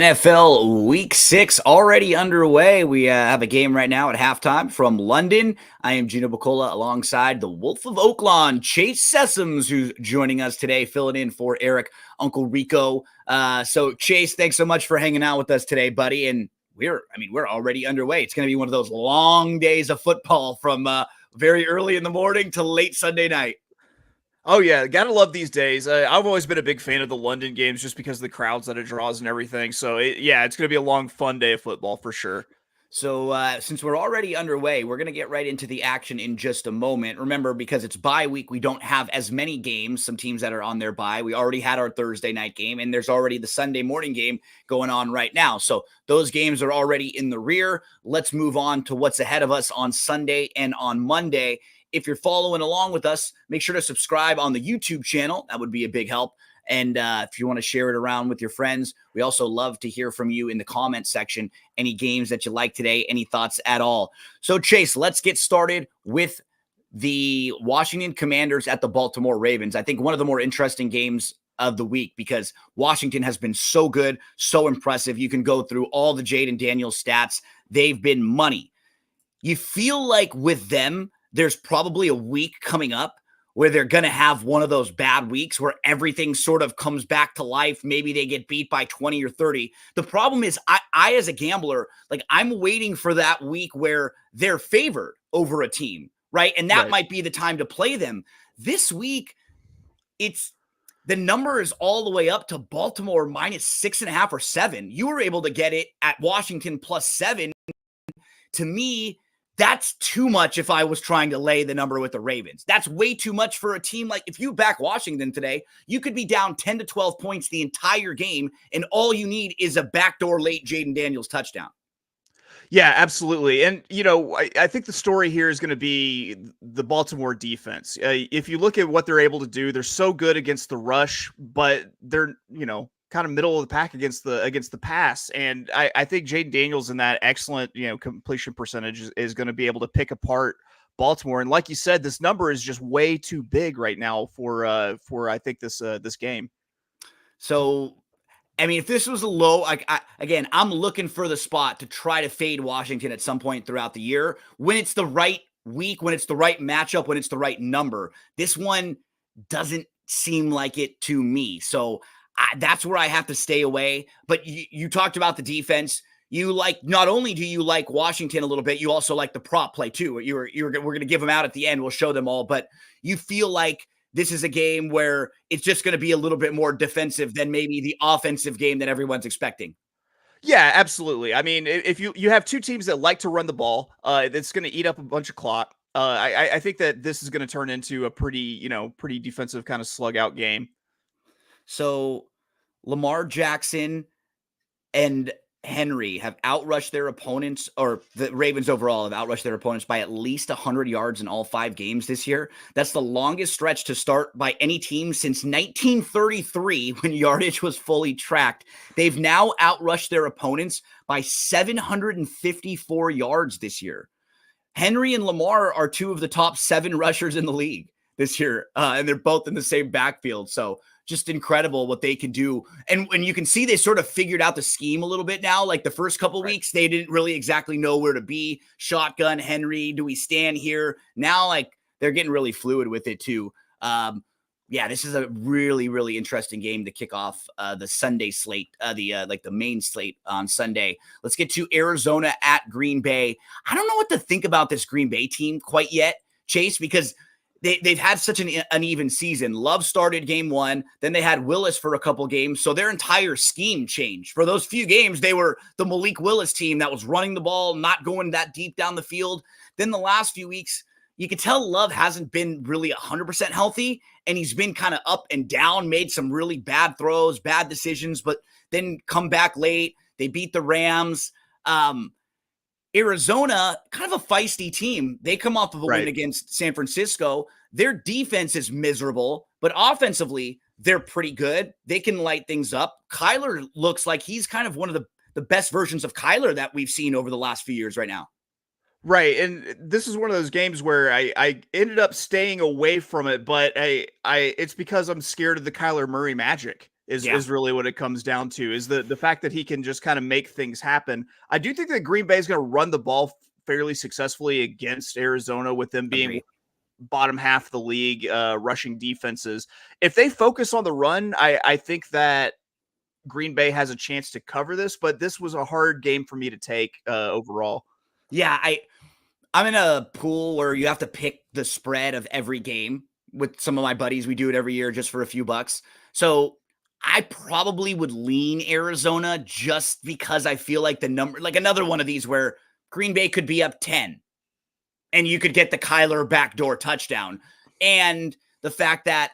NFL Week 6 already underway. We have a game right now at halftime from London. I am Gino alongside the Wolf of Oaklawn, Chase Sessoms, who's joining us today, filling in for Eric, Uncle Rico. So Chase, thanks so much for hanging out with us today, buddy. And we're already underway. It's going to be one of those long days of football from very early in the morning to late Sunday night. Oh, yeah. Gotta love these days. I've always been a big fan of the London games just because of the crowds that it draws and everything. So, it's going to be a long, fun day of football for sure. So since we're already underway, we're going to get right into the action in just a moment. Remember, because it's bye week, we don't have as many games. Some teams that are on their bye. We already had our Thursday night game, and there's already the Sunday morning game going on right now. So those games are already in the rear. Let's move on to what's ahead of us on Sunday and on Monday. If you're following along with us, make sure to subscribe on the YouTube channel. That would be a big help. And if you want to share it around with your friends, we also love to hear from you in the comment section. Any games that you like today, any thoughts at all. So, Chase, let's get started with the Washington Commanders at the Baltimore Ravens. I think one of the more interesting games of the week because Washington has been so good, so impressive. You can go through all the Jaden Daniels stats. They've been money. You feel like with them, there's probably a week coming up where they're going to have one of those bad weeks where everything sort of comes back to life. Maybe they get beat by 20 or 30. The problem is I as a gambler, like I'm waiting for that week where they're favored over a team, right? And that might be the time to play them. This week, the number is all the way up to Baltimore -6.5 or 7. You were able to get it at Washington +7. To me, that's too much if I was trying to lay the number with the Ravens. That's way too much for a team. Like if you back Washington today, you could be down 10 to 12 points the entire game, and all you need is a backdoor late Jaden Daniels touchdown. Yeah, absolutely. And, I think the story here is going to be the Baltimore defense. If you look at what they're able to do, they're so good against the rush, but they're, kind of middle of the pack against the pass. And I think Jaden Daniels in that excellent, completion percentage is going to be able to pick apart Baltimore. And like you said, this number is just way too big right now for I think this game. So, I mean, if this was a low, I'm looking for the spot to try to fade Washington at some point throughout the year when it's the right week, when it's the right matchup, when it's the right number. This one doesn't seem like it to me. So that's where I have to stay away. But you talked about the defense. Not only do you like Washington a little bit, you also like the prop play too. We're going to give them out at the end. We'll show them all. But you feel like this is a game where it's just going to be a little bit more defensive than maybe the offensive game that everyone's expecting. Yeah, absolutely. I mean, if you have two teams that like to run the ball, that's going to eat up a bunch of clock. I think that this is going to turn into a pretty defensive kind of slug out game. So Lamar Jackson and Henry have outrushed their opponents, or the Ravens overall have outrushed their opponents by at least 100 yards in all 5 games this year. That's the longest stretch to start by any team since 1933 when yardage was fully tracked. They've now outrushed their opponents by 754 yards this year. Henry and Lamar are 2 of the top 7 rushers in the league this year, and they're both in the same backfield. So just incredible what they can do. And when you can see they sort of figured out the scheme a little bit now. Like the first couple weeks, they didn't really exactly know where to be. Shotgun, Henry, do we stand here? Now, like, they're getting really fluid with it too. This is a really, really interesting game to kick off the Sunday slate, the main slate on Sunday. Let's get to Arizona at Green Bay. I don't know what to think about this Green Bay team quite yet, Chase, because they've had such an uneven season. Love started game 1. Then they had Willis for a couple games. So their entire scheme changed. For those few games, they were the Malik Willis team that was running the ball, not going that deep down the field. Then the last few weeks, you can tell Love hasn't been really 100% healthy, and he's been kind of up and down, made some really bad throws, bad decisions, but then come back late. They beat the Rams. Arizona, kind of a feisty team. They come off of a win against San Francisco. Their defense is miserable, but offensively, they're pretty good. They can light things up. Kyler looks like he's kind of one of the best versions of Kyler that we've seen over the last few years right now. Right, and this is one of those games where I ended up staying away from it, but it's because I'm scared of the Kyler Murray magic. Yeah. is really what it comes down to, is the fact that he can just kind of make things happen. I do think that Green Bay is going to run the ball fairly successfully against Arizona, with them being Agree. bottom half of the league rushing defenses. If they focus on the run, I think that Green Bay has a chance to cover this, but this was a hard game for me to take overall. Yeah, I'm in a pool where you have to pick the spread of every game with some of my buddies. We do it every year just for a few bucks. So I probably would lean Arizona just because I feel like the number, like another one of these where Green Bay could be up 10 and you could get the Kyler backdoor touchdown. And the fact that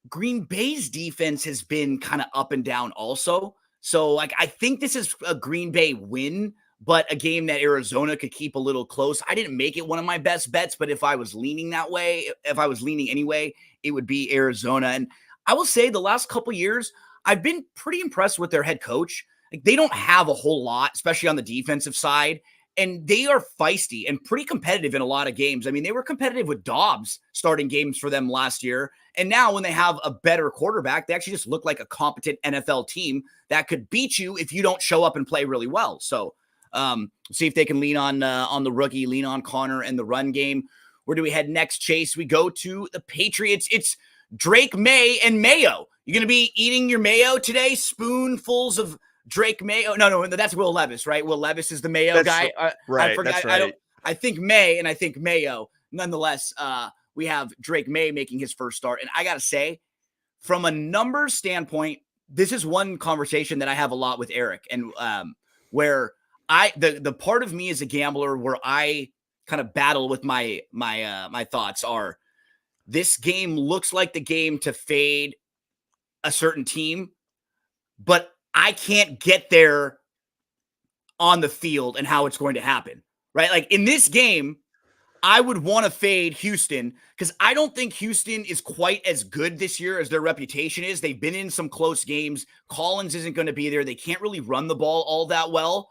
Green Bay's defense has been kind of up and down also. So like I think this is a Green Bay win, but a game that Arizona could keep a little close. I didn't make it one of my best bets, but if I was leaning that way, if I was leaning anyway, it would be Arizona. And I will say the last couple years, I've been pretty impressed with their head coach. Like they don't have a whole lot, especially on the defensive side. And they are feisty and pretty competitive in a lot of games. I mean, they were competitive with Dobbs starting games for them last year. And now when they have a better quarterback, they actually just look like a competent NFL team that could beat you if you don't show up and play really well. So see if they can lean on the rookie, lean on Connor and the run game. Where do we head next, Chase? We go to the Patriots. It's Drake May and Mayo. You're going to be eating your mayo today? Spoonfuls of Drake Mayo. No, that's Will Levis, right? Will Levis is the Mayo guy. Right. I forgot. That's right. I think May and I think Mayo. Nonetheless, we have Drake May making his first start. And I got to say, from a numbers standpoint, this is one conversation that I have a lot with Eric, and where the part of me as a gambler where I kind of battle with my thoughts are, this game looks like the game to fade a certain team, but I can't get there on the field and how it's going to happen, right? Like in this game, I would want to fade Houston because I don't think Houston is quite as good this year as their reputation is. They've been in some close games. Collins isn't going to be there. They can't really run the ball all that well.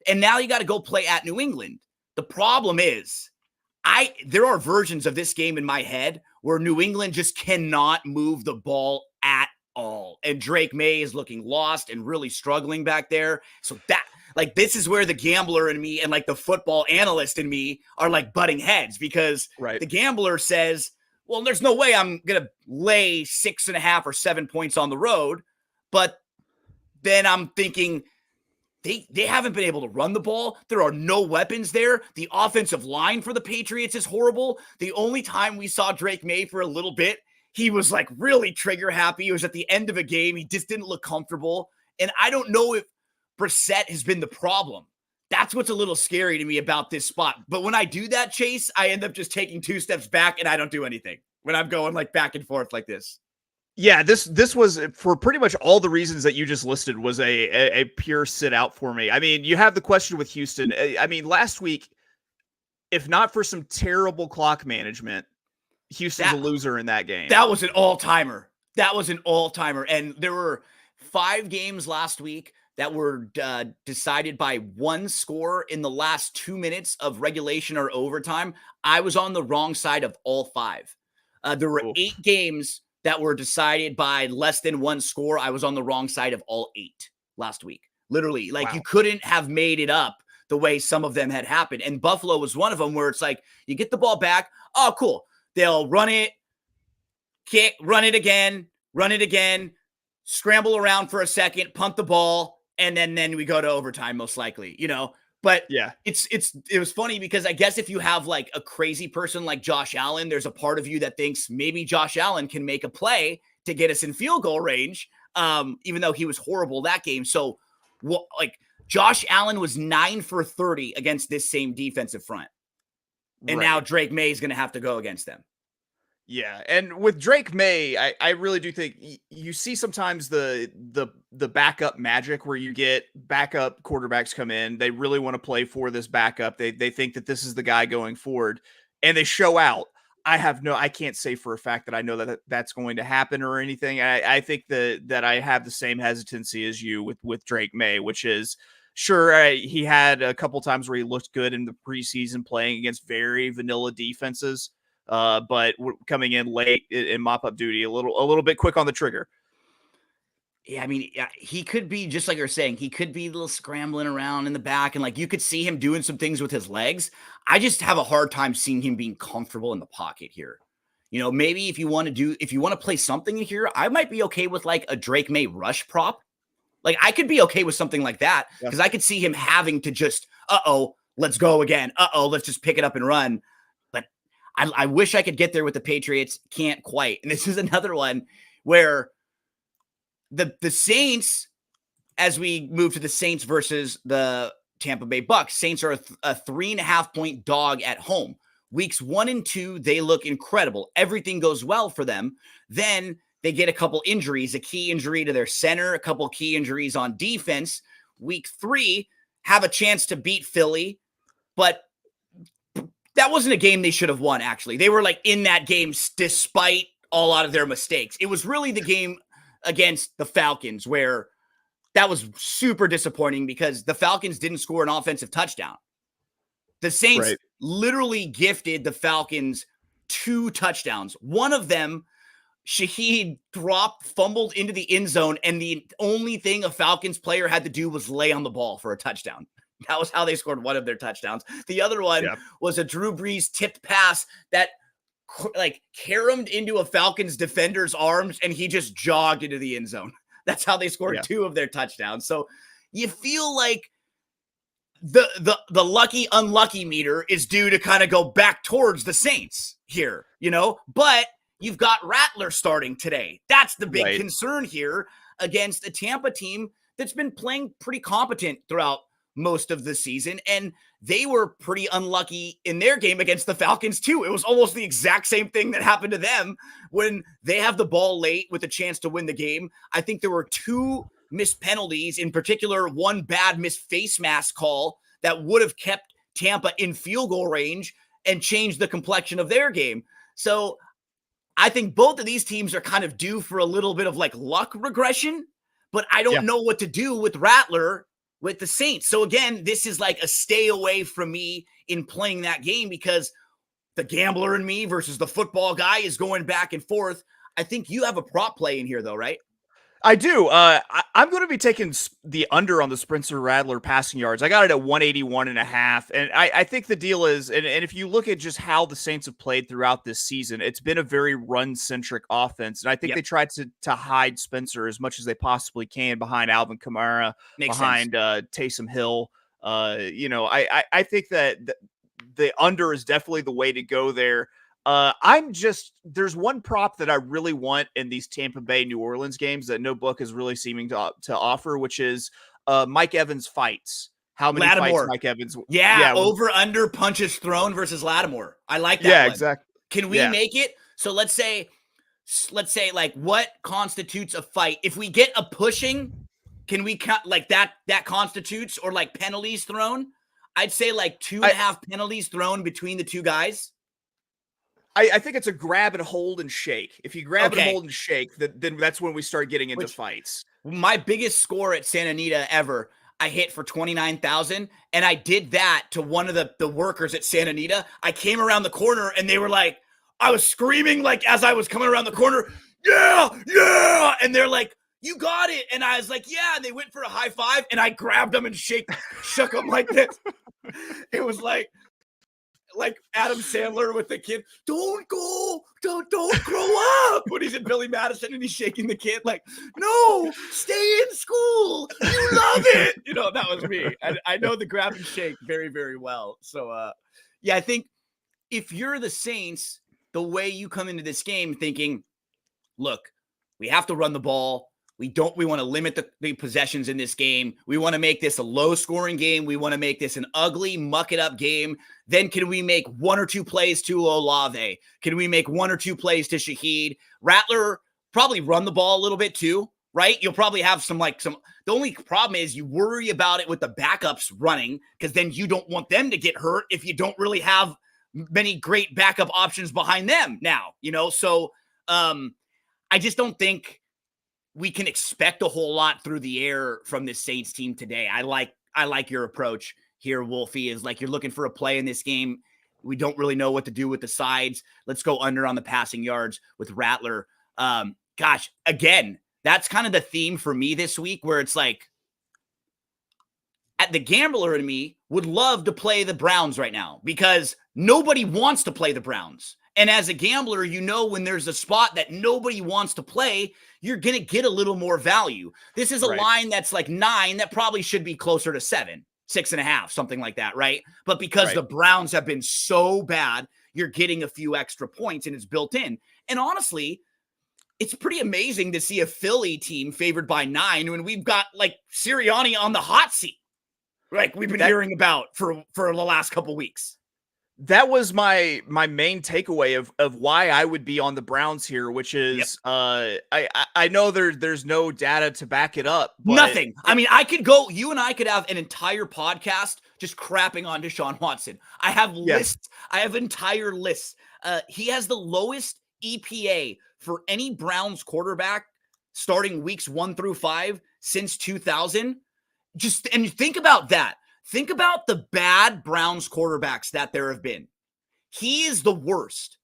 And now you got to go play at New England. The problem is, there are versions of this game in my head where New England just cannot move the ball at all. And Drake May is looking lost and really struggling back there. So this is where the gambler in me and like the football analyst in me are like butting heads, because the gambler says, well, there's no way I'm going to lay 6.5 or 7 points on the road. But then I'm thinking, They haven't been able to run the ball. There are no weapons there. The offensive line for the Patriots is horrible. The only time we saw Drake May for a little bit, he was like really trigger happy. It was at the end of a game. He just didn't look comfortable. And I don't know if Brissett has been the problem. That's what's a little scary to me about this spot. But when I do that, Chase, I end up just taking 2 steps back and I don't do anything when I'm going like back and forth like this. Yeah, this was, for pretty much all the reasons that you just listed, was a pure sit out for me. I mean, you have the question with Houston. I mean, last week, if not for some terrible clock management, Houston's a loser in that game. That was an all-timer. And there were 5 games last week that were decided by one score in the last 2 minutes of regulation or overtime. I was on the wrong side of all 5. There were 8 games that were decided by less than one score. I was on the wrong side of all 8 last week. Literally, you couldn't have made it up the way some of them had happened. And Buffalo was one of them, where it's like, you get the ball back. Oh, cool. They'll run it, run it again, scramble around for a second, punt the ball, and then we go to overtime, most likely, But yeah, it was funny because I guess if you have like a crazy person like Josh Allen, there's a part of you that thinks maybe Josh Allen can make a play to get us in field goal range, even though he was horrible that game. So Josh Allen was 9 for 30 against this same defensive front. And now Drake May is going to have to go against them. Yeah, and with Drake May, I really do think you see sometimes the backup magic, where you get backup quarterbacks come in. They really want to play for this backup. They think that this is the guy going forward, and they show out. I can't say for a fact that I know that that's going to happen or anything. I think that I have the same hesitancy as you with Drake May, which is, sure, he had a couple times where he looked good in the preseason playing against very vanilla defenses. But coming in late in mop-up duty, a little bit quick on the trigger. Yeah, I mean, yeah, he could be just like you're saying, he could be a little scrambling around in the back and like you could see him doing some things with his legs. I just have a hard time seeing him being comfortable in the pocket here. Maybe if you want to play something in here, I might be okay with like a Drake May rush prop. Like I could be okay with something like that Yeah. because I could see him having to just, let's go again. Let's just pick it up and run. But I wish I could get there with the Patriots. Can't quite. And this is another one where the Saints, as we move to the Saints versus the Tampa Bay Bucks, Saints are a 3.5-point dog at home. Weeks 1 and 2, they look incredible. Everything goes well for them. Then they get a couple injuries, a key injury to their center, a couple key injuries on defense. Week 3, have a chance to beat Philly, but that wasn't a game they should have won, actually. They were like in that game despite a lot of their mistakes. It was really the game against the Falcons where that was super disappointing because the Falcons didn't score an offensive touchdown. The Saints literally gifted the Falcons 2 touchdowns. One of them, Shaheed fumbled into the end zone, and the only thing a Falcons player had to do was lay on the ball for a touchdown. That was how they scored one of their touchdowns. The other one was a Drew Brees tipped pass that like caromed into a Falcons defender's arms, and he just jogged into the end zone. That's how they scored 2 of their touchdowns. So you feel like the lucky unlucky meter is due to kind of go back towards the Saints here, but you've got Rattler starting today. That's the big concern here against a Tampa team that's been playing pretty competent throughout most of the season. And they were pretty unlucky in their game against the Falcons too. It was almost the exact same thing that happened to them when they have the ball late with a chance to win the game. I think there were 2 missed penalties, in particular, one bad missed face mask call that would have kept Tampa in field goal range and changed the complexion of their game. So I think both of these teams are kind of due for a little bit of like luck regression, but I don't know what to do with Rattler with the Saints. So again, this is like a stay away from me in playing that game because the gambler in me versus the football guy is going back and forth. I think you have a prop play in here though, right? I do. I'm going to be taking the under on the Spencer Rattler passing yards. I got it at 181.5. And I think the deal is, and if you look at just how the Saints have played throughout this season, it's been a very run-centric offense. And I think they tried to hide Spencer as much as they possibly can behind Alvin Kamara, behind Taysom Hill. I think that the under is definitely the way to go there. There's one prop that I really want in these Tampa Bay New Orleans games that no book is really seeming to offer, which is Mike Evans fights. How many fights Mike Evans? Over under punches thrown versus Lattimore. I like that. Yeah, exactly. Can we make it? So let's say like what constitutes a fight? If we get a pushing, can we cut like that constitutes or like penalties thrown? I'd say like 2.5 penalties thrown between the two guys. I think it's a grab and hold and shake. If you grab and hold and shake, then that's when we start getting into fights. My biggest score at Santa Anita ever, I hit for 29,000, and I did that to one of the workers at Santa Anita. I came around the corner, and they were like, I was screaming like as I was coming around the corner, yeah, and they're like, you got it, and I was like, yeah, and they went for a high five, and I grabbed them and shook them like this. It was like Adam Sandler with the kid, don't grow up when he's in Billy Madison and he's shaking the kid like, no, stay in school. You love it. That was me. I know the grab and shake very, very well. So, I think if you're the Saints, the way you come into this game thinking, look, we have to run the ball. We want to limit the possessions in this game. We want to make this a low-scoring game. We want to make this an ugly, muck-it-up game. Then can we make 1 or 2 plays to Olave? Can we make 1 or 2 plays to Shaheed? Rattler probably run the ball a little bit too, right? You'll probably have some. The only problem is you worry about it with the backups running because then you don't want them to get hurt if you don't really have many great backup options behind them now, So I just don't think we can expect a whole lot through the air from this Saints team today. I like your approach here, Wolfie, is like you're looking for a play in this game. We don't really know what to do with the sides. Let's go under on the passing yards with Rattler. Again, That's kind of the theme for me this week, where it's like, at the gambler in me would love to play the Browns right now because nobody wants to play the Browns. And as a gambler, you know, when there's a spot that nobody wants to play, you're going to get a little more value. This is a line that's like 9 that probably should be closer to 7, 6.5, something like that, right? But because the Browns have been so bad, you're getting a few extra points and it's built in. And honestly, it's pretty amazing to see a Philly team favored by 9 when we've got like Sirianni on the hot seat, like we've been hearing about for the last couple weeks. That was my main takeaway of why I would be on the Browns here, which is I know there's no data to back it up. But nothing. I mean, you and I could have an entire podcast just crapping on Deshaun Watson. I have lists. I have entire lists. He has the lowest EPA for any Browns quarterback starting weeks 1 through 5 since 2000. And think about that. Think about the bad Browns quarterbacks that there have been. He is the worst.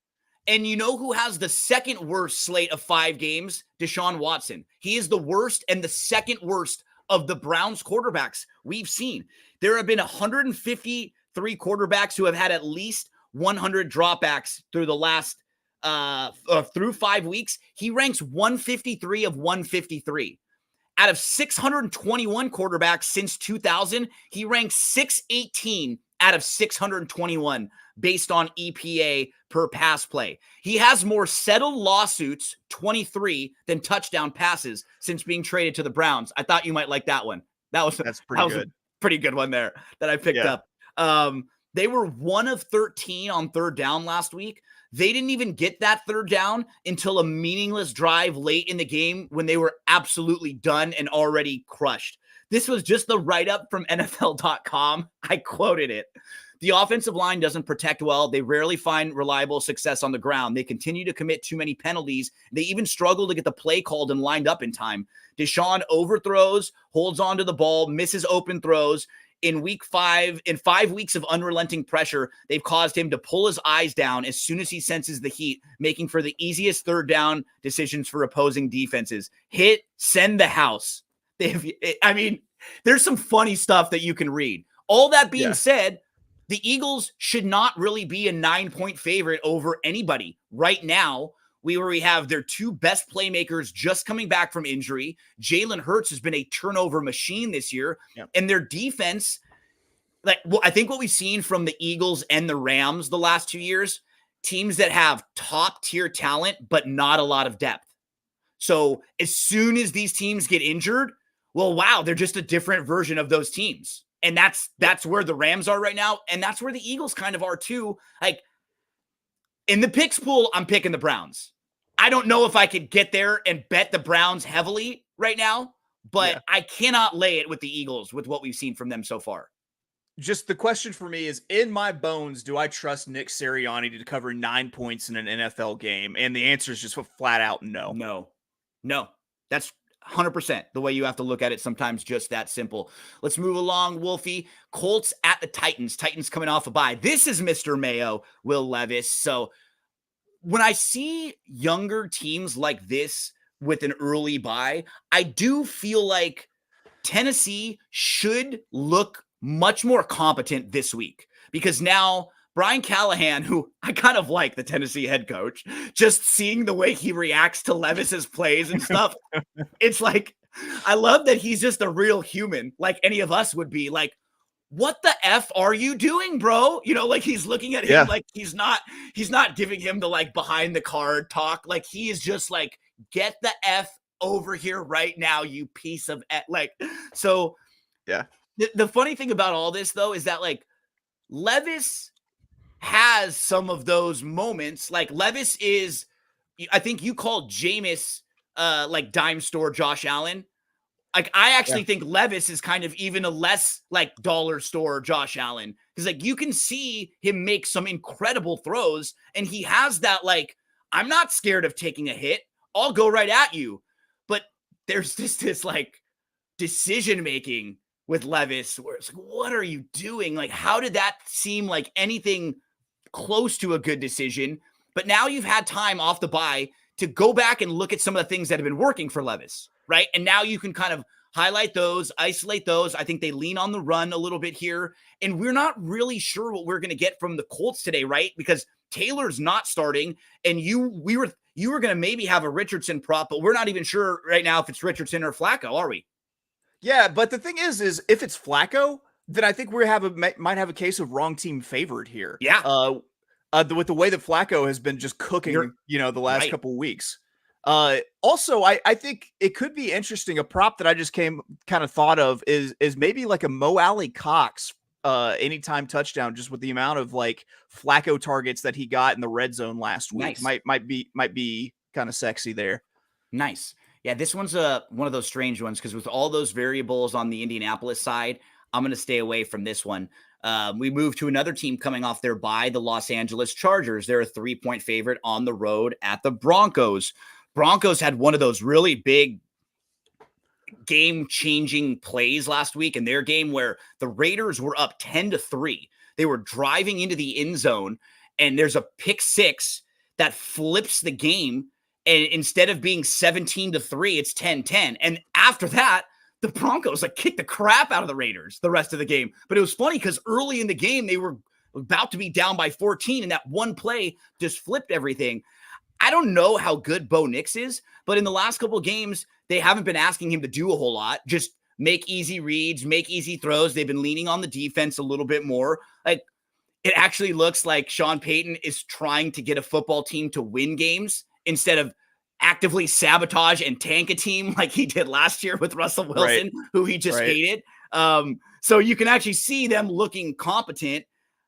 And you know who has the second worst slate of 5 games? Deshaun Watson. He is the worst and the second worst of the Browns quarterbacks we've seen. There have been 153 quarterbacks who have had at least 100 dropbacks through the last through 5 weeks. He ranks 153 of 153. Out of 621 quarterbacks since 2000, he ranks 618 out of 621 based on EPA per pass play. He has more settled lawsuits, 23, than touchdown passes since being traded to the Browns. I thought you might like that one. That's pretty good. A pretty good one there that I picked up. They were 1 of 13 on third down last week. They didn't even get that third down until a meaningless drive late in the game when they were absolutely done and already crushed. This was just the write-up from NFL.com. I quoted it. The offensive line doesn't protect well. They rarely find reliable success on the ground. They continue to commit too many penalties. They even struggle to get the play called and lined up in time. Deshaun overthrows, holds on to the ball, misses open throws. In 5 weeks of unrelenting pressure, they've caused him to pull his eyes down as soon as he senses the heat, making for the easiest third down decisions for opposing defenses. Hit, send the house. There's some funny stuff that you can read. All that being said, the Eagles should not really be a 9-point favorite over anybody right now. We have their 2 best playmakers just coming back from injury. Jalen Hurts has been a turnover machine this year. And their defense, I think what we've seen from the Eagles and the Rams the last 2 years, teams that have top-tier talent but not a lot of depth. So as soon as these teams get injured, well, wow, they're just a different version of those teams. And that's where the Rams are right now, and that's where the Eagles kind of are too. Like, in the picks pool, I'm picking the Browns. I don't know if I could get there and bet the Browns heavily right now, but I cannot lay it with the Eagles with what we've seen from them so far. Just the question for me is, in my bones, do I trust Nick Sirianni to cover 9 points in an NFL game? And the answer is just a flat out no. No. That's 100% the way you have to look at it. Sometimes just that simple. Let's move along, Wolfie. Colts at the Titans. Titans coming off a bye. This is Mr. Mayo, Will Levis. So when I see younger teams like this with an early bye, I do feel like Tennessee should look much more competent this week, because now Brian Callahan, who I kind of like, the Tennessee head coach, just seeing the way he reacts to Levis's plays and stuff, it's like, I love that he's just a real human, like any of us would be. Like, what the F are you doing, bro? You know, like, he's looking at him like he's not giving him the like behind the card talk. Like, he is just like, get the F over here right now, you piece of F. Like, so the funny thing about all this though is that like Levis has some of those moments. Like, Levis is, I think you called Jameis like dime store Josh Allen. Like, I actually think Levis is kind of even a less like dollar store Josh Allen, because like you can see him make some incredible throws, and he has that like, I'm not scared of taking a hit. I'll go right at you. But there's just this like decision making with Levis where it's like, what are you doing? Like, how did that seem like anything close to a good decision? But now you've had time off the bye to go back and look at some of the things that have been working for Levis. right? And now you can kind of highlight those, isolate those. I think they lean on the run a little bit here. And we're not really sure what we're going to get from the Colts today, right? Because Taylor's not starting, and you were going to maybe have a Richardson prop, but we're not even sure right now if it's Richardson or Flacco, are we? Yeah, but the thing is if it's Flacco, then I think might have a case of wrong team favored here. Yeah. With the way that Flacco has been just cooking, the last couple weeks. Also, I think it could be interesting. A prop that I just kind of thought of is maybe like a Mo Alley Cox anytime touchdown, just with the amount of like Flacco targets that he got in the red zone last week. Nice. Might be kind of sexy there. Nice. Yeah, this one's one of those strange ones because with all those variables on the Indianapolis side, I'm going to stay away from this one. We move to another team coming off their bye, the Los Angeles Chargers. They're a 3-point favorite on the road at the Broncos. Broncos had one of those really big game-changing plays last week in their game where the Raiders were up 10-3. They were driving into the end zone, and there's a pick six that flips the game. And instead of being 17-3, it's 10-10. And after that, the Broncos kicked the crap out of the Raiders the rest of the game. But it was funny because early in the game, they were about to be down by 14, and that one play just flipped everything. I don't know how good Bo Nix is, but in the last couple of games, they haven't been asking him to do a whole lot. Just make easy reads, make easy throws. They've been leaning on the defense a little bit more. It actually looks like Sean Payton is trying to get a football team to win games instead of actively sabotage and tank a team like he did last year with Russell Wilson, who he just hated. So you can actually see them looking competent.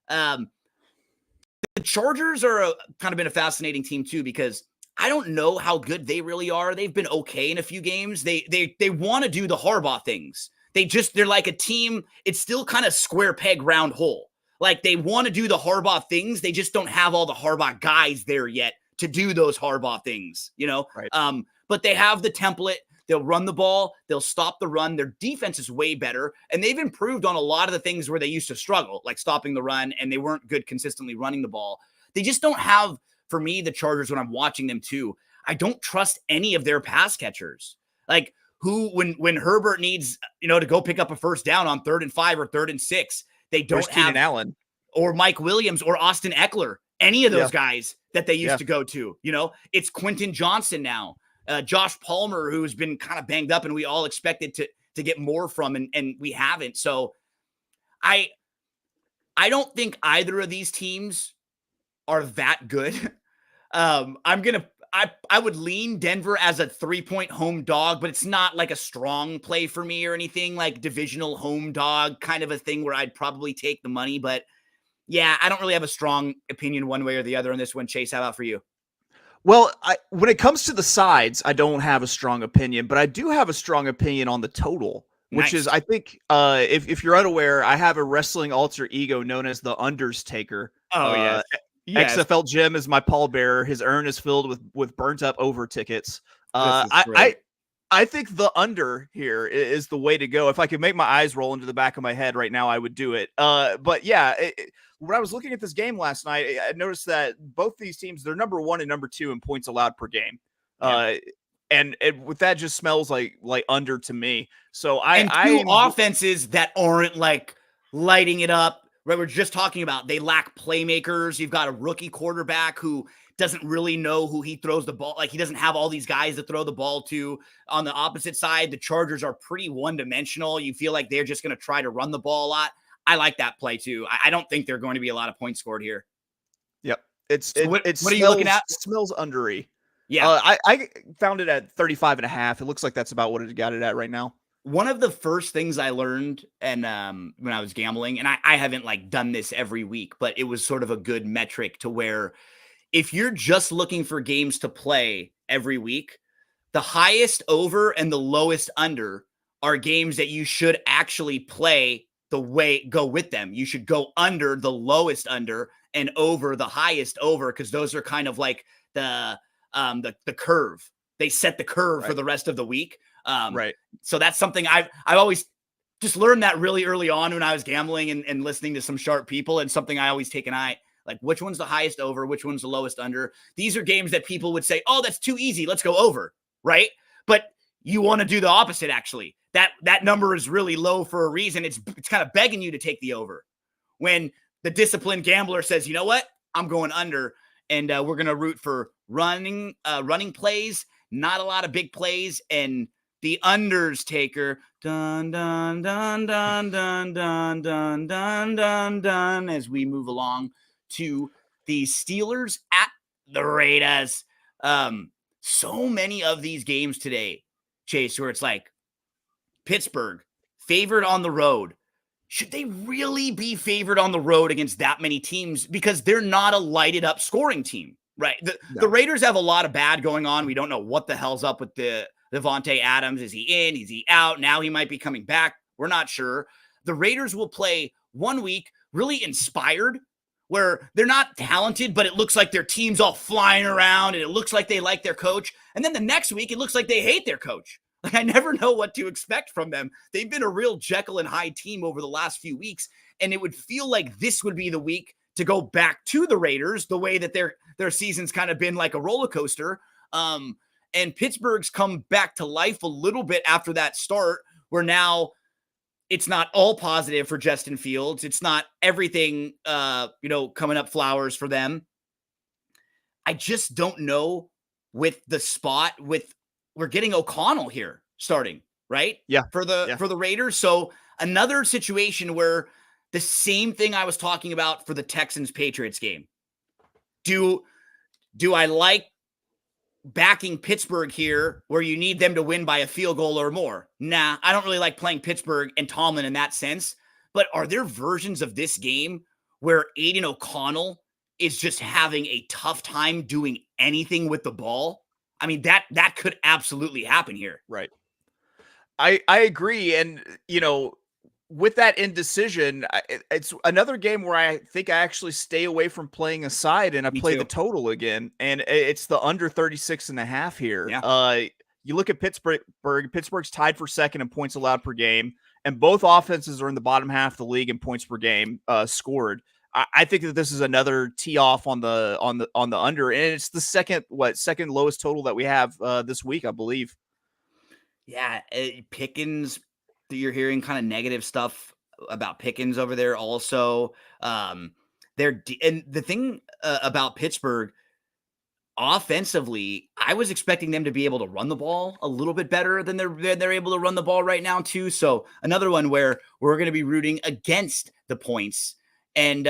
The Chargers are kind of been a fascinating team too, because I don't know how good they really are. They've been okay in a few games. They want to do the Harbaugh things. They're like a team. It's still kind of square peg round hole. Like they want to do the Harbaugh things. They just don't have all the Harbaugh guys there yet to do those Harbaugh things, Right. But they have the template. They'll run the ball. They'll stop the run. Their defense is way better. And they've improved on a lot of the things where they used to struggle, like stopping the run, and they weren't good consistently running the ball. They just don't have, for me, the Chargers, when I'm watching them too, I don't trust any of their pass catchers. Like when Herbert needs, to go pick up a first down on 3rd and 5 or 3rd and 6, they don't have Keenan Allen or Mike Williams or Austin Eckler, any of those guys that they used to go to. It's Quentin Johnson now, Josh Palmer, who's been kind of banged up and we all expected to get more from, and we haven't. So I don't think either of these teams are that good. I would lean Denver as a 3-point home dog, but it's not like a strong play for me or anything, like divisional home dog kind of a thing where I'd probably take the money. But yeah, I don't really have a strong opinion one way or the other on this one. Chase, how about for you? Well, when it comes to the sides, I don't have a strong opinion, but I do have a strong opinion on the total, which is, I think, if you're unaware, I have a wrestling alter ego known as the Unders Taker. Oh, yes. XFL Jim is my pallbearer. His urn is filled with burnt up over tickets. I think the under here is the way to go. If I could make my eyes roll into the back of my head right now, I would do it. But yeah, when I was looking at this game last night, I noticed that both these teams, they're number 1 and number 2 in points allowed per game. And with that just smells like under to me. So I offenses that aren't like lighting it up. Right, we're just talking about they lack playmakers. You've got a rookie quarterback who doesn't really know who he throws the ball. Like he doesn't have all these guys to throw the ball to. On the opposite side, the Chargers are pretty one-dimensional. You feel like they're just going to try to run the ball a lot. I like that play too. I don't think they're going to be a lot of points scored here. Yep. What are you looking at? It smells undery. Yeah. I found it at 35.5. It looks like that's about what it got it at right now. One of the first things I learned and when I was gambling, and I haven't done this every week, but it was sort of a good metric to where if you're just looking for games to play every week, the highest over and the lowest under are games that you should actually play go with them. You should go under the lowest under and over the highest over, because those are kind of like the curve. They set the curve for the rest of the week. Right. So that's something I've always just learned that really early on when I was gambling and listening to some sharp people, and something I always take an eye, like which one's the highest over, which one's the lowest under. These are games that people would say, oh, that's too easy, let's go over. Right. But you want to do the opposite. Actually, that number is really low for a reason. It's kind of begging you to take the over when the disciplined gambler says, you know what, I'm going under, and we're going to root for running plays, not a lot of big plays, and the unders taker, dun, dun, dun, dun, dun, dun, dun, dun, dun, dun, as we move along to the Steelers at the Raiders. So many of these games today, Chase, where it's like Pittsburgh favored on the road. Should they really be favored on the road against that many teams? Because they're not a lighted up scoring team, right? The Raiders have a lot of bad going on. We don't know what the hell's up with the Devontae Adams. Is he in? Is he out? Now he might be coming back. We're not sure. The Raiders will play 1 week really inspired, where they're not talented, but it looks like their team's all flying around and it looks like they like their coach. And then the next week, it looks like they hate their coach. Like, I never know what to expect from them. They've been a real Jekyll and Hyde team over the last few weeks, and it would feel like this would be the week to go back to the Raiders, the way that their season's kind of been like a roller coaster. And Pittsburgh's come back to life a little bit after that start, where now it's not all positive for Justin Fields. It's not everything, coming up flowers for them. I just don't know with the spot we're getting O'Connell here starting, right? Yeah. For the Raiders. So another situation where the same thing I was talking about for the Texans Patriots game. Do I like backing Pittsburgh here where you need them to win by a field goal or more? Nah, I don't really like playing Pittsburgh and Tomlin in that sense. But are there versions of this game where Aiden O'Connell is just having a tough time doing anything with the ball? I mean, that could absolutely happen here. Right. I agree. And, with that indecision, it's another game where I think I actually stay away from playing a side and I play the total again. And it's the under 36.5 here. Yeah. You look at Pittsburgh. Pittsburgh's tied for second in points allowed per game, and both offenses are in the bottom half of the league in points per game scored. I think that this is another tee off on the under, and it's the second lowest total that we have this week, I believe. Yeah, Pickens. You're hearing kind of negative stuff about Pickens over there. Also, and the thing about Pittsburgh offensively, I was expecting them to be able to run the ball a little bit better than they're able to run the ball right now too. So another one where we're going to be rooting against the points. And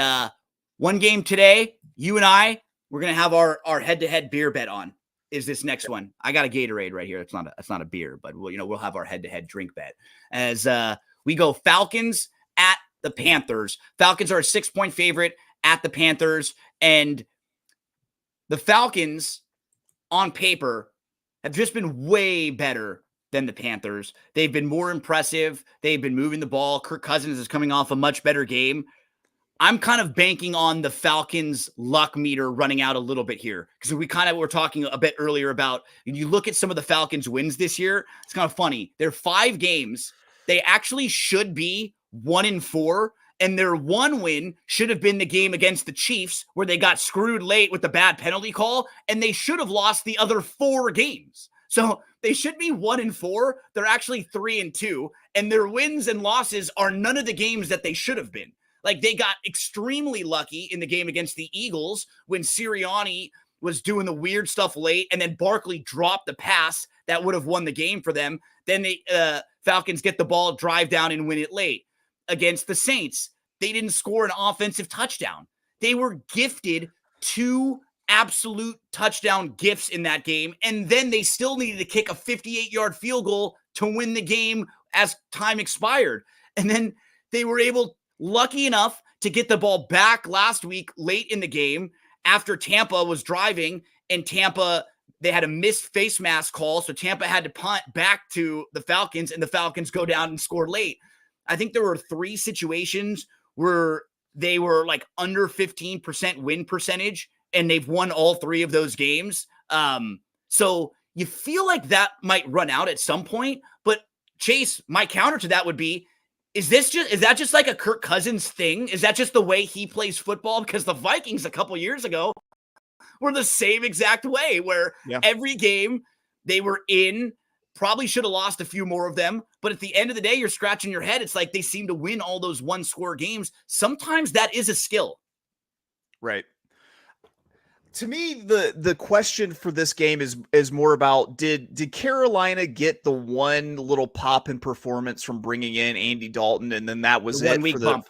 one game today, you and I, we're going to have our head-to-head beer bet on is this next one. I got a Gatorade right here. It's not a beer, but we'll have our head-to-head drink bet as we go Falcons at the Panthers. Falcons are a 6-point favorite at the Panthers, and the Falcons on paper have just been way better than the Panthers. They've been more impressive. They've been moving the ball. Kirk Cousins is coming off a much better game. I'm kind of banking on the Falcons' luck meter running out a little bit here because we kind of were talking a bit earlier about when you look at some of the Falcons' wins this year. It's kind of funny. They're 5 games. They actually should be 1-4, and their one win should have been the game against the Chiefs where they got screwed late with the bad penalty call, and they should have lost the other 4 games. So they should be 1-4. They're actually 3-2, and their wins and losses are none of the games that they should have been. Like, they got extremely lucky in the game against the Eagles when Sirianni was doing the weird stuff late, and then Barkley dropped the pass that would have won the game for them. Then the Falcons get the ball, drive down, and win it late. Against the Saints, they didn't score an offensive touchdown. They were gifted 2 absolute touchdown gifts in that game, and then they still needed to kick a 58-yard field goal to win the game as time expired. And then they were lucky enough to get the ball back last week late in the game after Tampa was driving, and Tampa, they had a missed face mask call, so Tampa had to punt back to the Falcons, and the Falcons go down and score late. I think there were 3 situations where they were like under 15% win percentage, and they've won all 3 of those games. So you feel like that might run out at some point. But Chase, my counter to that would be, is that just like a Kirk Cousins thing? Is that just the way he plays football? Because the Vikings a couple years ago were the same exact way, where every game they were in probably should have lost a few more of them. But at the end of the day, you're scratching your head. It's like they seem to win all those one-score games. Sometimes that is a skill. Right. To me, the question for this game is more about did Carolina get the one little pop in performance from bringing in Andy Dalton, and then that was The 1 it week for bump.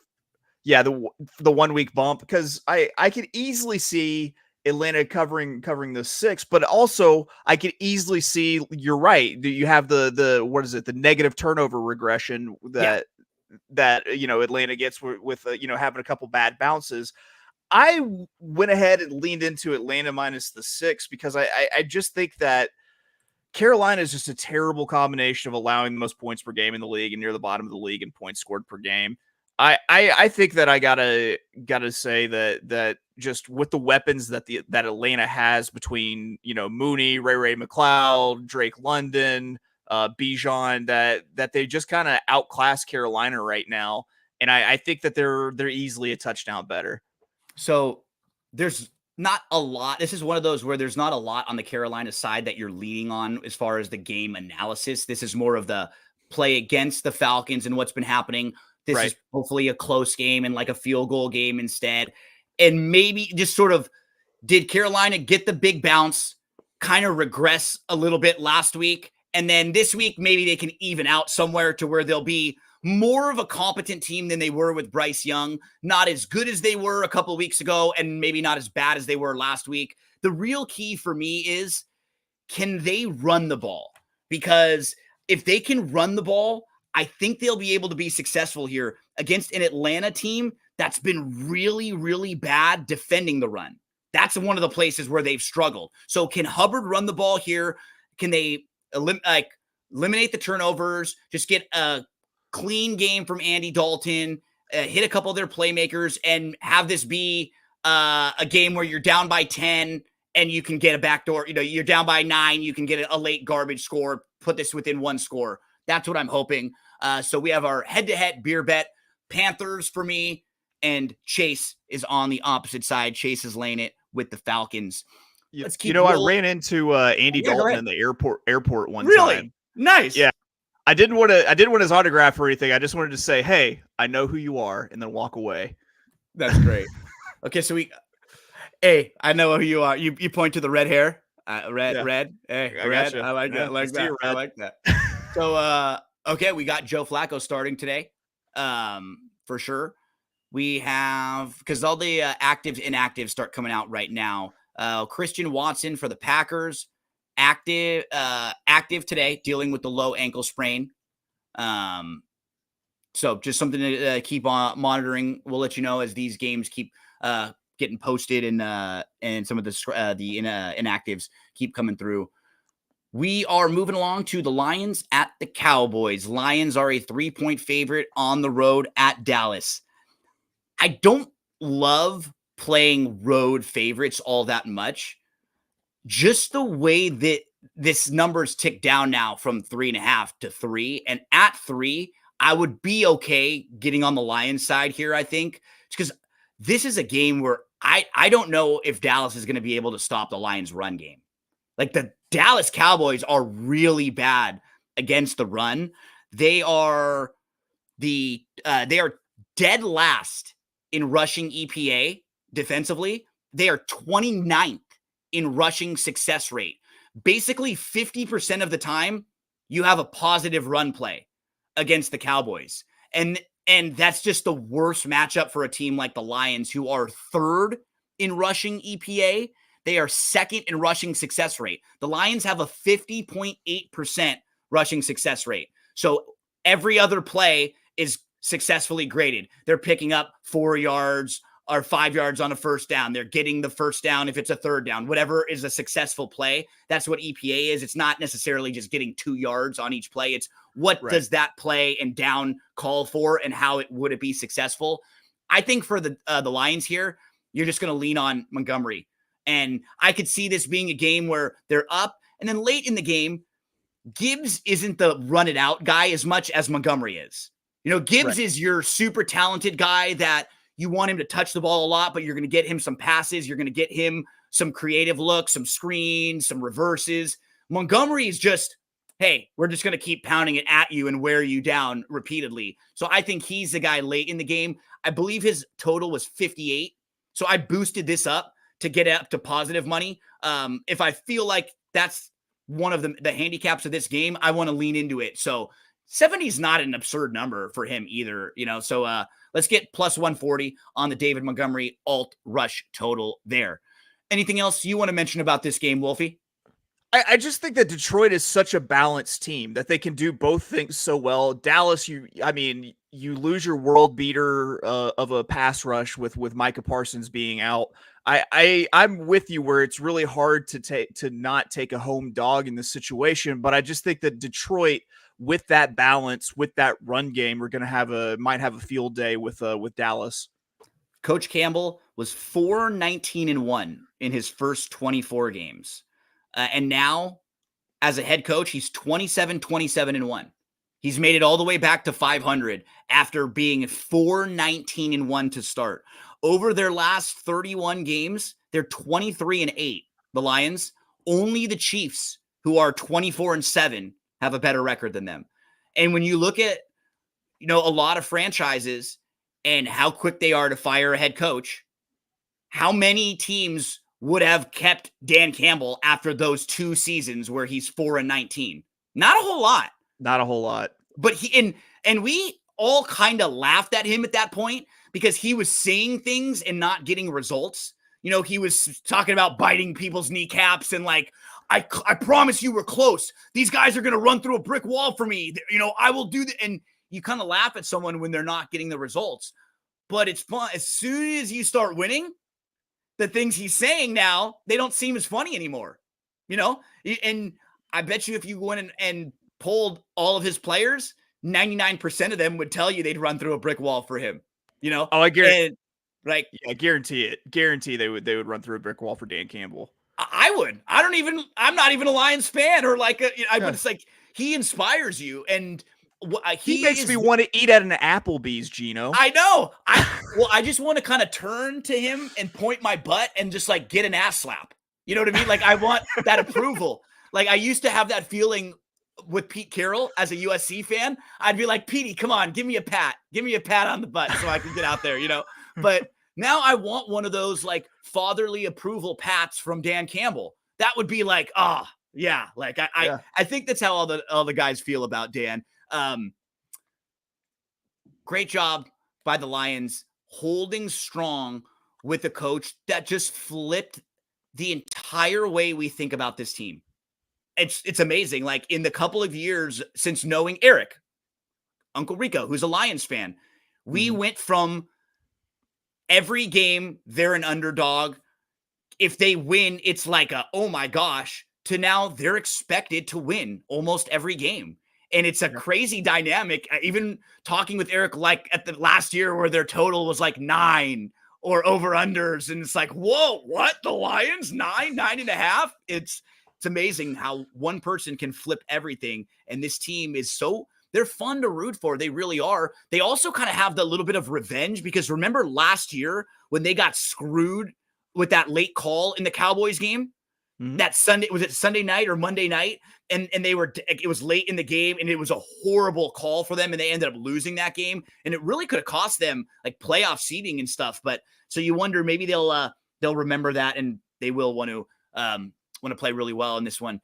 the 1 week bump? Because I could easily see Atlanta covering the 6, but also I could easily see, you're right, you have the what is it, the negative turnover regression that Atlanta gets with having a couple bad bounces. I went ahead and leaned into Atlanta minus the 6 because I just think that Carolina is just a terrible combination of allowing the most points per game in the league and near the bottom of the league in points scored per game. I think that I gotta say that just with the weapons that Atlanta has between Mooney, Ray McLeod, Drake London, Bijan, that they just kind of outclass Carolina right now, and I think that they're easily a touchdown better. So there's not a lot. This is one of those where there's not a lot on the Carolina side that you're leaning on as far as the game analysis. This is more of the play against the Falcons and what's been happening. This is hopefully a close game and like a field goal game instead. And maybe just sort of, did Carolina get the big bounce, kind of regress a little bit last week? And then this week, maybe they can even out somewhere to where they'll be more of a competent team than they were with Bryce Young. Not as good as they were a couple of weeks ago, and maybe not as bad as they were last week. The real key for me is, can they run the ball? Because if they can run the ball, I think they'll be able to be successful here against an Atlanta team that's been really, really bad defending the run. That's one of the places where they've struggled. So can Hubbard run the ball here? Can they eliminate the turnovers, just get a clean game from Andy Dalton, hit a couple of their playmakers, and have this be a game where you're down by 10 and you can get a backdoor, you're down by 9, you can get a late garbage score, put this within one score. That's what I'm hoping. So we have our head-to-head beer bet, Panthers for me, and Chase is on the opposite side. Chase is laying it with the Falcons. Let's keep rolling. I ran into Andy Dalton in the airport one time. Really? Nice. Yeah. I didn't want his autograph or anything. I just wanted to say, "Hey, I know who you are," and then walk away. That's great. Okay, so hey, I know who you are. You point to the red hair, red. Hey, I red. Gotcha. I like that. I like that. So, okay, we got Joe Flacco starting today, for sure. We have, because all the actives, inactives start coming out right now. Christian Watson for the Packers, active today, dealing with the low ankle sprain. So just something to keep on monitoring. We'll let you know as these games keep getting posted and some of the inactives keep coming through. We are moving along to the Lions at the Cowboys. Lions are a 3-point favorite on the road at Dallas. I don't love playing road favorites all that much. Just the way that this number's ticked down now from 3.5 to 3. And at 3, I would be okay getting on the Lions side here, I think. Because this is a game where I don't know if Dallas is going to be able to stop the Lions' run game. Like, the Dallas Cowboys are really bad against the run. They are dead last in rushing EPA defensively. They are 29th in rushing success rate. Basically 50% of the time you have a positive run play against the Cowboys. And that's just the worst matchup for a team like the Lions, who are 3rd in rushing EPA. They are 2nd in rushing success rate. The Lions have a 50.8% rushing success rate. So every other play is successfully graded. They're picking up 4 yards or 5 yards on a first down. They're getting the first down if it's a third down. Whatever is a successful play, that's what EPA is. It's not necessarily just getting 2 yards on each play. It's what does that play and down call for, and how would it be successful? I think for the Lions here, you're just going to lean on Montgomery. And I could see this being a game where they're up, and then late in the game, Gibbs isn't the run it out guy as much as Montgomery is. Gibbs is your super talented guy that you want him to touch the ball a lot, but you're going to get him some passes. You're going to get him some creative looks, some screens, some reverses. Montgomery is just hey, we're just going to keep pounding it at you and wear you down repeatedly. So I think he's the guy late in the game. I believe his total was 58. So I boosted this up to get up to positive money. If I feel like that's one of the handicaps of this game, I want to lean into it. So 70 is not an absurd number for him either, So let's get plus 140 on the David Montgomery alt rush total there. Anything else you want to mention about this game, Wolfie? I just think that Detroit is such a balanced team that they can do both things so well. Dallas, you lose your world beater of a pass rush with Micah Parsons being out. I'm with you where it's really hard to not take a home dog in this situation, but I just think that Detroit, with that balance, with that run game, we're gonna might have a field day with Dallas. Coach Campbell was 4-19-1 in his first 24 games. And now, as a head coach, he's 27-27-1. He's made it all the way back to 500 after being 4-19-1 to start. Over their last 31 games, they're 23-8. The Lions, only the Chiefs, who are 24-7, have a better record than them. And when you look at, a lot of franchises and how quick they are to fire a head coach, how many teams would have kept Dan Campbell after those 2 seasons where he's 4-19? Not a whole lot. Not a whole lot. But and we all kind of laughed at him at that point because he was saying things and not getting results. He was talking about biting people's kneecaps and like, I promise you we're close. These guys are going to run through a brick wall for me. I will do that. And you kind of laugh at someone when they're not getting the results. But it's fun. As soon as you start winning, the things he's saying now, they don't seem as funny anymore, and I bet you if you went and polled all of his players, 99% of them would tell you they'd run through a brick wall for him, Oh, I guarantee. Right. I guarantee it. Guarantee they would run through a brick wall for Dan Campbell. I would. I'm not even a Lions fan or but it's like he inspires you and he makes me want to eat at an Applebee's, Gino. I know. I just want to kind of turn to him and point my butt and just like get an ass slap. You know what I mean? Like I want that approval. Like I used to have that feeling with Pete Carroll as a USC fan. I'd be like, Petey, come on, give me a pat. Give me a pat on the butt so I can get out there, But now I want one of those like fatherly approval pats from Dan Campbell. That would be like, yeah. Like I think that's how all the guys feel about Dan. Great job by the Lions holding strong with a coach that just flipped the entire way we think about this team. It's amazing. Like in the couple of years since knowing Eric, Uncle Rico, who's a Lions fan, we went from every game, they're an underdog. If they win, it's like oh my gosh, to now they're expected to win almost every game. And it's a crazy dynamic. Even talking with Eric, like at the last year where their total was like 9 or over unders. And it's like, whoa, what? The Lions 9.5. It's amazing how one person can flip everything. And this team is they're fun to root for. They really are. They also kind of have the little bit of revenge because remember last year when they got screwed with that late call in the Cowboys game? That Sunday, was it Sunday night or Monday night? And it was late in the game and it was a horrible call for them and they ended up losing that game. And it really could have cost them like playoff seeding and stuff. But so you wonder, maybe they'll remember that and they will want to play really well in this one.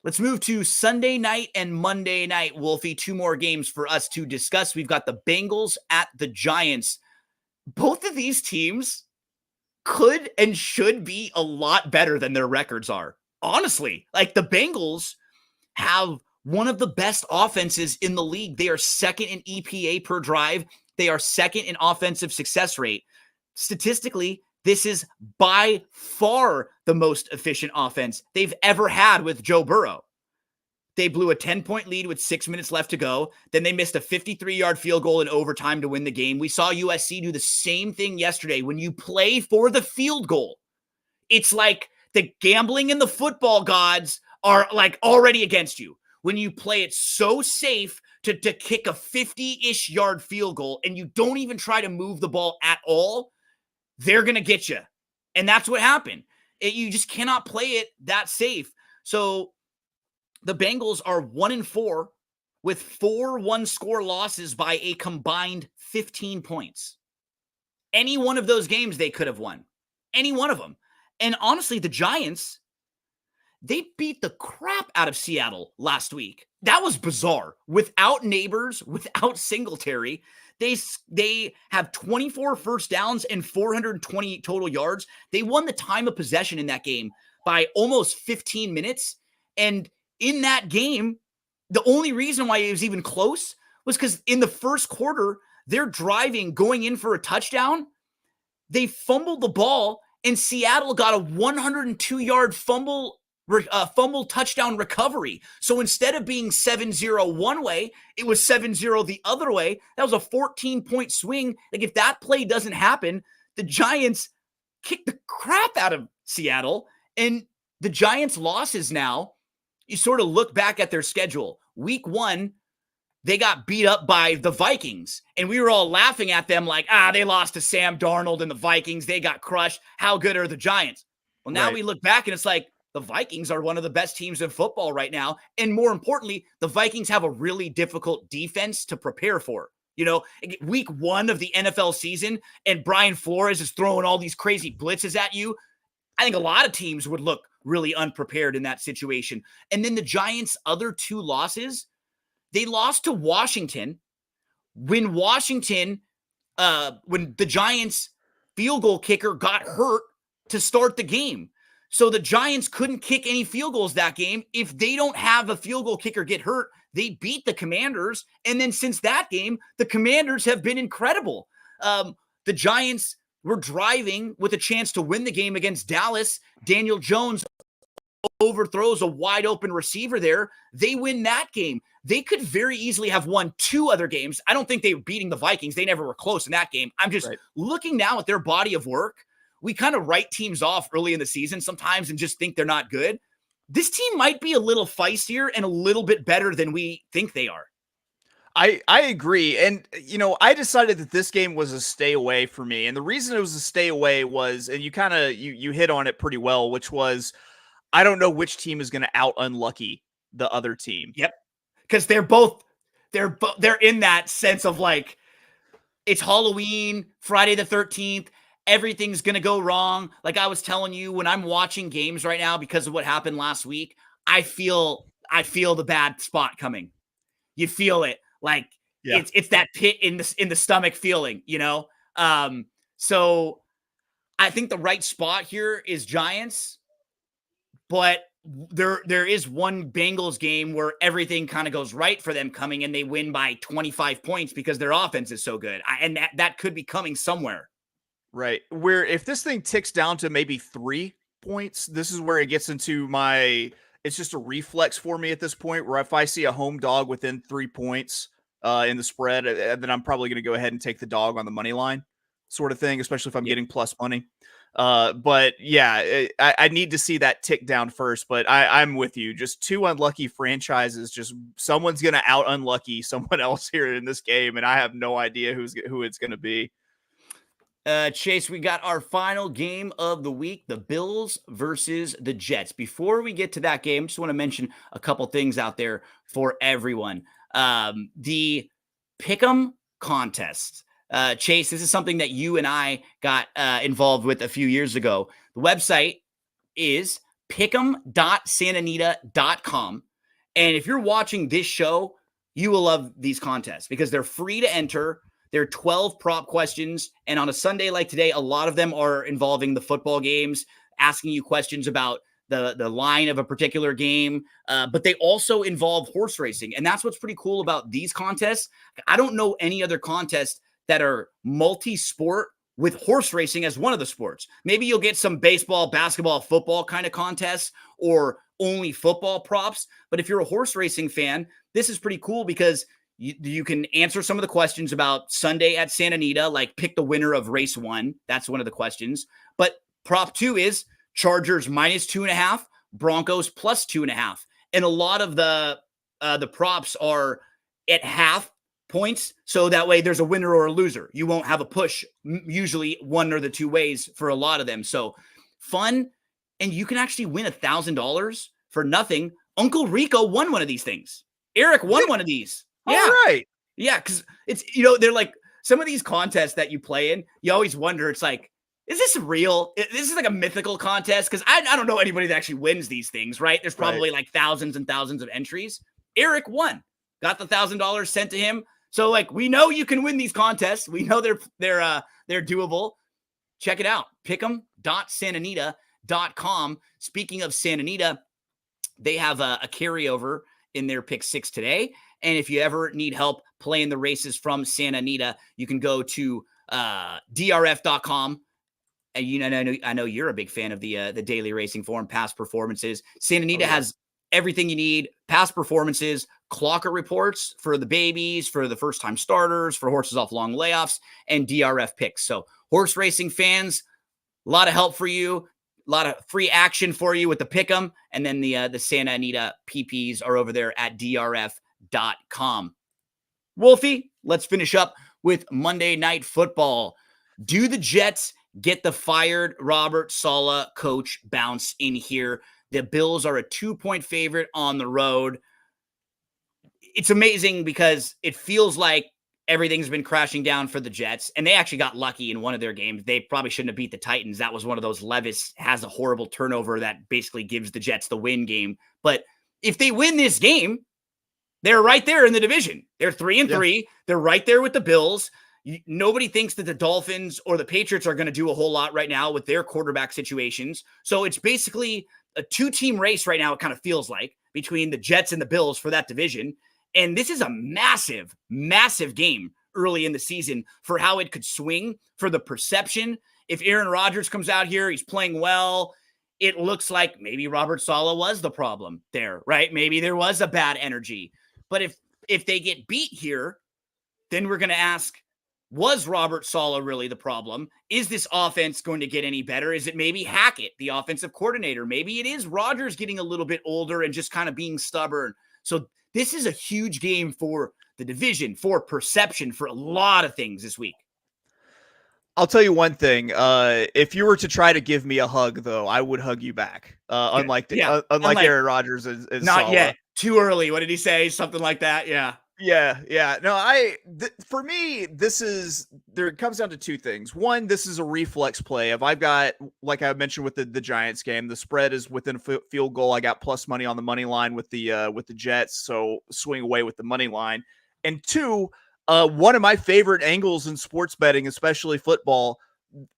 Let's move to Sunday night and Monday night, Wolfie. 2 more games for us to discuss. We've got the Bengals at the Giants. Both of these teams could and should be a lot better than their records are. Honestly, like the Bengals have one of the best offenses in the league. They are second in EPA per drive. They are second in offensive success rate. Statistically, this is by far the most efficient offense they've ever had with Joe Burrow. They blew a 10-point lead with 6 minutes left to go. Then they missed a 53-yard field goal in overtime to win the game. We saw USC do the same thing yesterday. When you play for the field goal, it's like the gambling and the football gods are like already against you. When you play it so safe to kick a 50-ish yard field goal and you don't even try to move the ball at all, they're going to get you. And that's what happened. You just cannot play it that safe. So the Bengals are 1-4 with 4 one-score losses by a combined 15 points. Any one of those games they could have won. Any one of them. And honestly, the Giants, they beat the crap out of Seattle last week. That was bizarre. Without Neighbors, without Singletary, they have 24 first downs and 420 total yards. They won the time of possession in that game by almost 15 minutes. And in that game, the only reason why it was even close was because in the first quarter, they're driving, going in for a touchdown. They fumbled the ball, and Seattle got a 102-yard fumble touchdown recovery. So instead of being 7-0 one way, it was 7-0 the other way. That was a 14-point swing. Like, if that play doesn't happen, the Giants kick the crap out of Seattle. And the Giants' losses now, you sort of look back at their schedule. Week 1, they got beat up by the Vikings. And we were all laughing at them like, they lost to Sam Darnold and the Vikings. They got crushed. How good are the Giants? Well, now we look back and it's like, the Vikings are one of the best teams in football right now. And more importantly, the Vikings have a really difficult defense to prepare for. You know, week 1 of the NFL season, and Brian Flores is throwing all these crazy blitzes at you. I think a lot of teams would look really unprepared in that situation. And then the Giants' other 2 losses, they lost to Washington when the Giants' field goal kicker got hurt to start the game. So the Giants couldn't kick any field goals that game. If they don't have a field goal kicker get hurt, they beat the Commanders. And then since that game, the Commanders have been incredible. The Giants were driving with a chance to win the game against Dallas. Daniel Jones overthrows a wide open receiver there. They win that game. They could very easily have won 2 other games. I don't think they were beating the Vikings. They never were close in that game. I'm just looking now at their body of work. We kind of write teams off early in the season sometimes and just think they're not good. This team might be a little feistier and a little bit better than we think they are. I agree. And, you know, I decided that this game was a stay away for me. And the reason it was a stay away was, and you kind of, you hit on it pretty well, which was, I don't know which team is going to out unlucky the other team. Yep. Because they're in that sense of like, it's Halloween, Friday the 13th. Everything's going to go wrong. Like I was telling you, when I'm watching games right now because of what happened last week, I feel the bad spot coming. You feel it. Like it's that pit in the stomach feeling, you know? So I think the right spot here is Giants, but there is one Bengals game where everything kind of goes right for them coming and they win by 25 points because their offense is so good. And that could be coming somewhere. Right. Where if this thing ticks down to maybe 3 points, this is where it gets into it's just a reflex for me at this point, where if I see a home dog within 3 points in the spread, then I'm probably going to go ahead and take the dog on the money line sort of thing, especially if I'm getting plus money. But yeah, I need to see that tick down first, but I'm with you. Just 2 unlucky franchises. Just someone's going to out unlucky someone else here in this game. And I have no idea who it's going to be. Chase, we got our final game of the week, the Bills versus the Jets. Before we get to that game, just want to mention a couple things out there for everyone. The Pick'Em contest. Chase, this is something that you and I got involved with a few years ago. The website is pick'em.santanita.com. And if you're watching this show, you will love these contests because they're free to enter. There are 12 prop questions, and on a Sunday like today, a lot of them are involving the football games, asking you questions about the line of a particular game, but they also involve horse racing, and that's what's pretty cool about these contests. I don't know any other contests that are multi-sport with horse racing as one of the sports. Maybe you'll get some baseball, basketball, football kind of contests or only football props, but if you're a horse racing fan, this is pretty cool because you can answer some of the questions about Sunday at Santa Anita, like pick the winner of race 1. That's one of the questions. But prop 2 is Chargers -2.5, Broncos +2.5. And a lot of the props are at half points. So that way there's a winner or a loser. You won't have a push, usually one or the 2 ways for a lot of them. So fun. And you can actually win $1,000 for nothing Uncle Rico won one of these things. Eric won one of these. All Yeah. right. Yeah. Cause it's, they're like some of these contests that you play in, you always wonder, it's like, is this real? This is like a mythical contest. Cause I don't know anybody that actually wins these things, right? There's probably like thousands and thousands of entries. Eric won, got the $1,000 sent to him. So like, we know you can win these contests. We know they're doable. Check it out. Pick'em.santanita.com. Speaking of Santa Anita, they have a carryover in their pick 6 today. And if you ever need help playing the races from Santa Anita, you can go to drf.com. And I know you're a big fan of the daily racing form, past performances. Santa Anita has everything you need, past performances, clocker reports for the babies, for the first-time starters, for horses off long layoffs, and DRF picks. So horse racing fans, a lot of help for you. A lot of free action for you with the Pick'em. And then the Santa Anita PPs are over there at drf.com. Wolfie, let's finish up with Monday Night Football. Do the Jets get the fired Robert Saleh coach bounce in here? The Bills are a 2-point favorite on the road. It's amazing because it feels like everything's been crashing down for the Jets, and they actually got lucky in one of their games. They probably shouldn't have beat the Titans. That was one of those Levis has a horrible turnover that basically gives the Jets the win game. But if they win this game, they're right there in the division. They're 3-3. They're right there with the Bills. Nobody thinks that the Dolphins or the Patriots are going to do a whole lot right now with their quarterback situations. So it's basically a 2-team race right now, it kind of feels like, between the Jets and the Bills for that division. And this is a massive, massive game early in the season for how it could swing, for the perception. If Aaron Rodgers comes out here, he's playing well, it looks like maybe Robert Saleh was the problem there, right? Maybe there was a bad energy. But if they get beat here, then we're going to ask, was Robert Saleh really the problem? Is this offense going to get any better? Is it maybe Hackett, the offensive coordinator? Maybe it is Rodgers getting a little bit older and just kind of being stubborn. So this is a huge game for the division, for perception, for a lot of things this week. I'll tell you one thing. If you were to try to give me a hug, though, I would hug you back. Unlike Aaron Rodgers is not Saleh. Yet. Too early. What did he say? Something like that. Yeah. Yeah. No, for me, it comes down to two things. One, this is a reflex play. If I've got, like I mentioned with the Giants game, the spread is within a field goal. I got plus money on the money line with the Jets, so swing away with the money line. And two, one of my favorite angles in sports betting, especially football,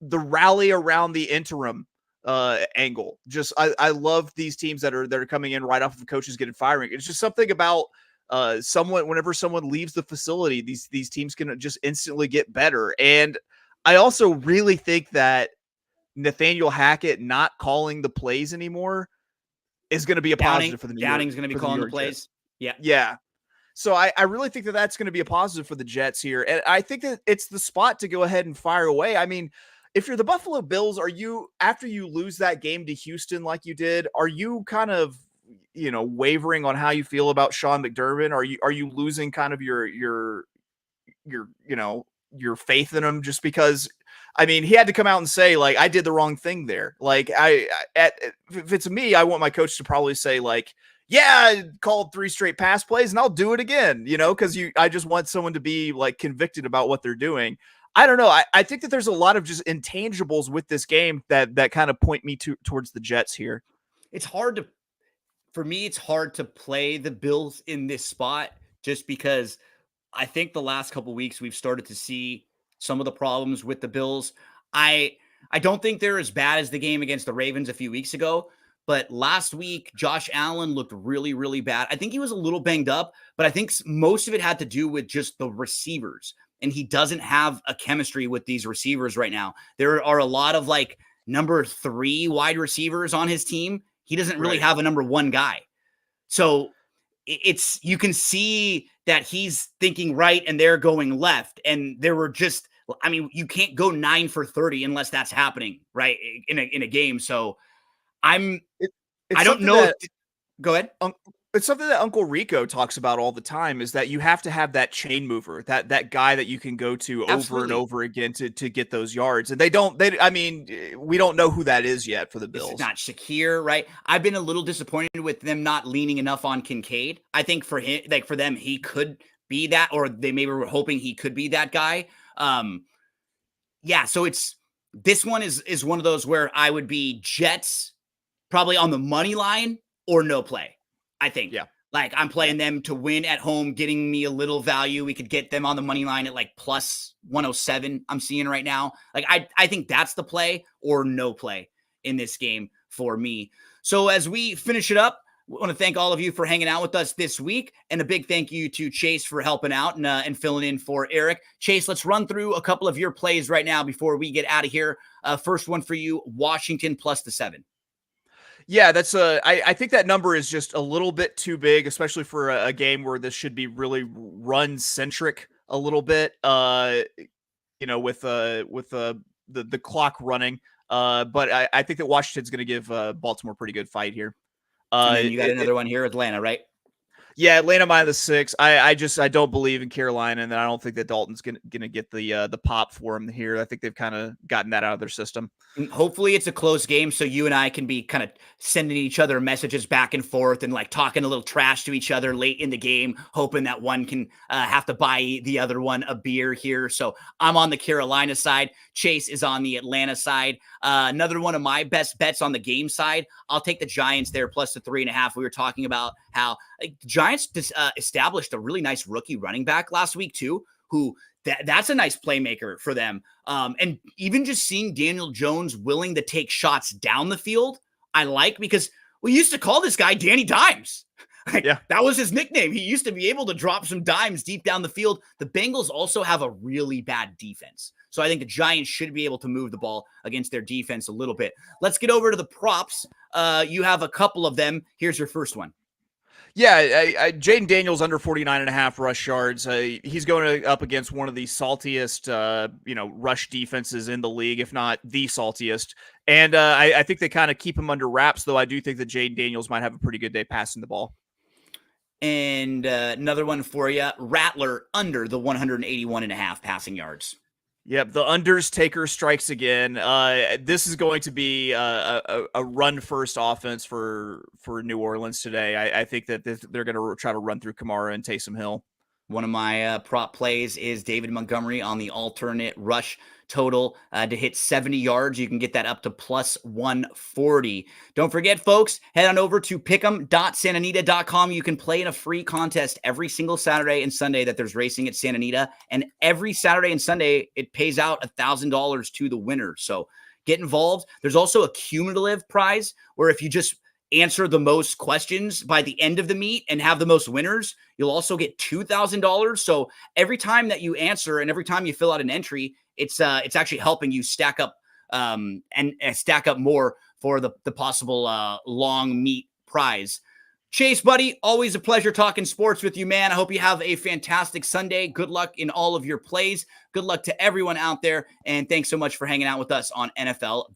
the rally around the interim angle. Just I love these teams that are coming in right off of coaches getting firing. It's just something about whenever someone leaves the facility, these teams can just instantly get better. And I also really think that Nathaniel Hackett not calling the plays anymore is going to be a positive for the New York. Downing's going to be calling the plays. Jets. Yeah. So I really think that that's going to be a positive for the Jets here. And I think that it's the spot to go ahead and fire away. I mean, if you're the Buffalo Bills, after you lose that game to Houston like you did, are you kind of, wavering on how you feel about Sean McDermott? Are you losing kind of your faith in him just because, I mean, he had to come out and say, like, I did the wrong thing there. Like, if it's me, I want my coach to probably say, like, yeah, I called 3 straight pass plays and I'll do it again, because I just want someone to be like convicted about what they're doing. I don't know. I think that there's a lot of just intangibles with this game that kind of point me towards the Jets here. For me, it's hard to play the Bills in this spot just because I think the last couple of weeks we've started to see some of the problems with the Bills. I don't think they're as bad as the game against the Ravens a few weeks ago, but last week, Josh Allen looked really, really bad. I think he was a little banged up, but I think most of it had to do with just the receivers, and he doesn't have a chemistry with these receivers right now. There are a lot of like number 3 wide receivers on his team. He doesn't really have a number 1 guy. So you can see that he's thinking right and they're going left. And there were just, I mean, you can't go 9 for 30 unless that's happening, right, in a game. So I don't know. Go ahead. It's something that Uncle Rico talks about all the time, is that you have to have that chain mover, that guy that you can go to over and Absolutely. over again to get those yards. And I mean, we don't know who that is yet for the It's Bills. not Shakir, right? I've been a little disappointed with them not leaning enough on Kincaid. I think for him, like for them, he could be that, or they maybe were hoping he could be that guy. Yeah, so this one is one of those where I would be Jets probably on the money line or no play. I think. Yeah. Like I'm playing them to win at home, getting me a little value. We could get them on the money line at like plus 107. I'm seeing right now. Like I think that's the play or no play in this game for me. So as we finish it up, we want to thank all of you for hanging out with us this week, and a big thank you to Chase for helping out and filling in for Eric. Chase, let's run through a couple of your plays right now before we get out of here. First one for you, Washington plus the 7. Yeah, I think that number is just a little bit too big, especially for a game where this should be really run centric a little bit. With the clock running. But I think that Washington's going to give Baltimore a pretty good fight here. And then you got another one here, Atlanta, right? Yeah, Atlanta minus 6. I don't believe in Carolina, and I don't think that Dalton's gonna get the pop for him here. I think they've kind of gotten that out of their system. Hopefully it's a close game so you and I can be kind of sending each other messages back and forth and like talking a little trash to each other late in the game, hoping that one can have to buy the other one a beer here. So I'm on the Carolina side. Chase is on the Atlanta side. Another one of my best bets on the game side. I'll take the Giants there plus the 3.5. We were talking about how the Giants established a really nice rookie running back last week too, who that's a nice playmaker for them. And even just seeing Daniel Jones willing to take shots down the field, I like, because we used to call this guy Danny Dimes. Yeah. That was his nickname. He used to be able to drop some dimes deep down the field. The Bengals also have a really bad defense. So I think the Giants should be able to move the ball against their defense a little bit. Let's get over to the props. You have a couple of them. Here's your first one. Yeah, Jaden Daniels under 49.5 rush yards. He's going up against one of the saltiest, rush defenses in the league, if not the saltiest. And I think they kind of keep him under wraps, though I do think that Jaden Daniels might have a pretty good day passing the ball. And another one for you, Rattler under the 181.5 passing yards. Yep, the unders taker strikes again. This is going to be a run-first offense for New Orleans today. I think that they're going to try to run through Kamara and Taysom Hill. One of my prop plays is David Montgomery on the alternate rush total to hit 70 yards. You can get that up to plus 140. Don't forget, folks, head on over to pick'em.santanita.com. You can play in a free contest every single Saturday and Sunday that there's racing at Santa Anita. And every Saturday and Sunday, it pays out $1,000 to the winner. So get involved. There's also a cumulative prize where if you just answer the most questions by the end of the meet and have the most winners, you'll also get $2,000. So every time that you answer and every time you fill out an entry, it's actually helping you stack up and stack up more for the possible long meet prize. Chase, buddy, always a pleasure talking sports with you, man. I hope you have a fantastic Sunday. Good luck in all of your plays. Good luck to everyone out there. And thanks so much for hanging out with us on NFL Betting.